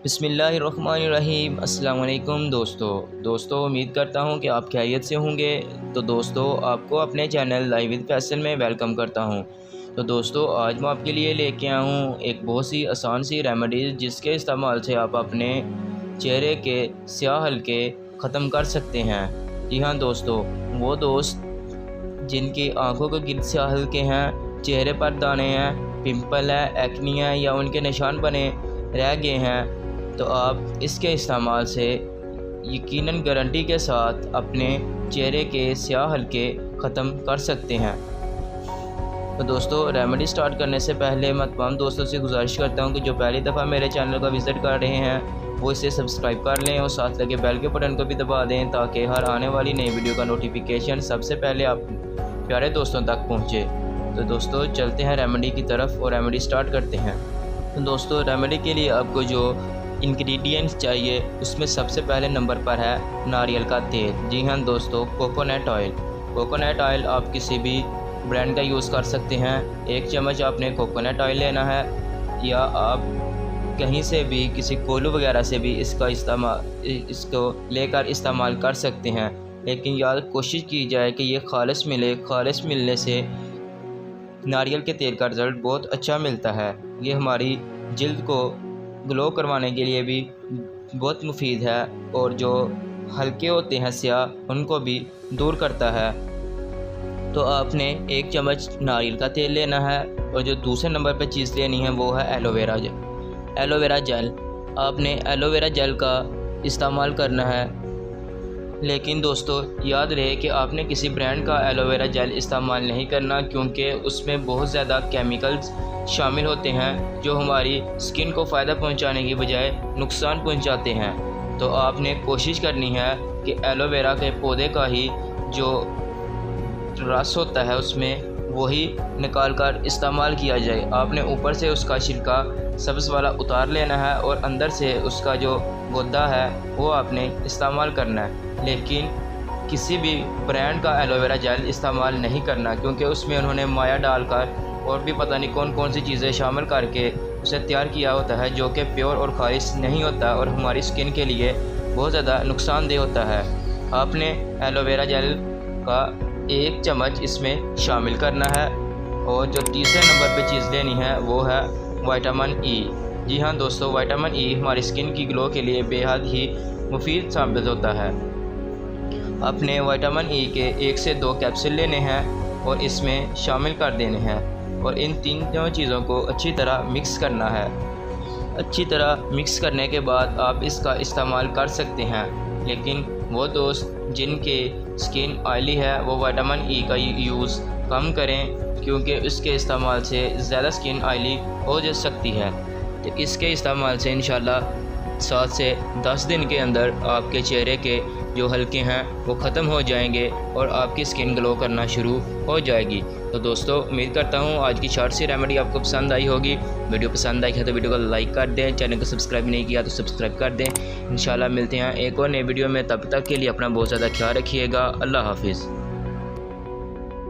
बिस्मिल्लाहिर्रहमानिर्रहीम। अस्सलाम वालेकुम दोस्तों उम्मीद करता हूँ कि आप खैरियत से होंगे। तो दोस्तों आपको अपने चैनल लाइव विद फैशन में वेलकम करता हूँ। तो दोस्तों आज मैं आपके लिए लेके आया हूँ एक बहुत सी आसान सी रेमेडीज़ जिसके इस्तेमाल से आप अपने चेहरे के स्याह हल्के ख़त्म कर सकते हैं। जी हाँ दोस्तों, वो दोस्त जिनकी आंखों के गिर्द स्याह हल्के हैं, चेहरे पर दाने हैं, पिंपल है, एक्नी है या उनके निशान बने रह गए हैं, तो आप इसके इस्तेमाल से यकीनन गारंटी के साथ अपने चेहरे के स्याह हल्के ख़त्म कर सकते हैं। तो दोस्तों रेमेडी स्टार्ट करने से पहले मैं तमाम दोस्तों से गुजारिश करता हूं कि जो पहली दफ़ा मेरे चैनल का विज़िट कर रहे हैं वो इसे सब्सक्राइब कर लें और साथ लगे बेल के बटन को भी दबा दें ताकि हर आने वाली नई वीडियो का नोटिफिकेशन सबसे पहले आप प्यारे दोस्तों तक पहुँचे। तो दोस्तों चलते हैं रेमेडी की तरफ और रेमेडी स्टार्ट करते हैं। तो दोस्तों रेमेडी के लिए आपको जो इंग्रेडिएंट्स चाहिए उसमें सबसे पहले नंबर पर है नारियल का तेल। जी हाँ दोस्तों, कोकोनट ऑयल। कोकोनट ऑयल आप किसी भी ब्रांड का यूज़ कर सकते हैं। 1 चम्मच आपने कोकोनट ऑयल लेना है या आप कहीं से भी किसी कोल्हू वगैरह से भी इसको लेकर इस्तेमाल कर सकते हैं, लेकिन यार कोशिश की जाए कि ये खालिस मिले। खालिस मिलने से नारियल के तेल का रिज़ल्ट बहुत अच्छा मिलता है। ये हमारी जल्द को ग्लो करवाने के लिए भी बहुत मुफीद है और जो हल्के होते हैं स्याह उनको भी दूर करता है। तो आपने 1 चम्मच नारियल का तेल लेना है और जो दूसरे नंबर पर चीज़ लेनी है वो है एलोवेरा जेल। एलोवेरा जेल आपने एलोवेरा जेल का इस्तेमाल करना है, लेकिन दोस्तों याद रहे कि आपने किसी ब्रांड का एलोवेरा जेल इस्तेमाल नहीं करना क्योंकि उसमें बहुत ज़्यादा केमिकल्स शामिल होते हैं जो हमारी स्किन को फ़ायदा पहुंचाने की बजाय नुकसान पहुंचाते हैं। तो आपने कोशिश करनी है कि एलोवेरा के पौधे का ही जो रस होता है उसमें वही निकाल कर इस्तेमाल किया जाए। आपने ऊपर से उसका छिलका सब्ज़ वाला उतार लेना है और अंदर से उसका जो गूदा है वो आपने इस्तेमाल करना है, लेकिन किसी भी ब्रांड का एलोवेरा जेल इस्तेमाल नहीं करना क्योंकि उसमें उन्होंने माया डालकर और भी पता नहीं कौन कौन सी चीज़ें शामिल करके उसे तैयार किया होता है जो कि प्योर और खालिस नहीं होता और हमारी स्किन के लिए बहुत ज़्यादा नुकसानदेह होता है। आपने एलोवेरा जेल का 1 चम्मच इसमें शामिल करना है और जो तीसरे नंबर पे चीज़ लेनी है वो है विटामिन ई। जी हाँ दोस्तों, विटामिन ई हमारी स्किन की ग्लो के लिए बेहद ही मुफीद साबित होता है। आपने विटामिन ई के 1 से 2 कैप्सूल लेने हैं और इसमें शामिल कर देने हैं और इन तीनों चीज़ों को अच्छी तरह मिक्स करना है। अच्छी तरह मिक्स करने के बाद आप इसका इस्तेमाल कर सकते हैं, लेकिन वो दोस्त जिनके स्किन ऑयली है वो विटामिन ई का यूज़ कम करें क्योंकि इसके इस्तेमाल से ज़्यादा स्किन ऑयली हो जा सकती है। तो इसके इस्तेमाल से इंशाल्लाह 7 से 10 दिन के अंदर आपके चेहरे के जो हल्के हैं वो ख़त्म हो जाएंगे और आपकी स्किन ग्लो करना शुरू हो जाएगी। तो दोस्तों उम्मीद करता हूँ आज की शॉर्ट सी रेमेडी आपको पसंद आई होगी। वीडियो पसंद आई है तो वीडियो को लाइक कर दें, चैनल को सब्सक्राइब नहीं किया तो सब्सक्राइब कर दें। इंशाल्लाह मिलते हैं एक और नई वीडियो में, तब तक के लिए अपना बहुत ज़्यादा ख्याल रखिएगा। अल्लाह हाफिज़।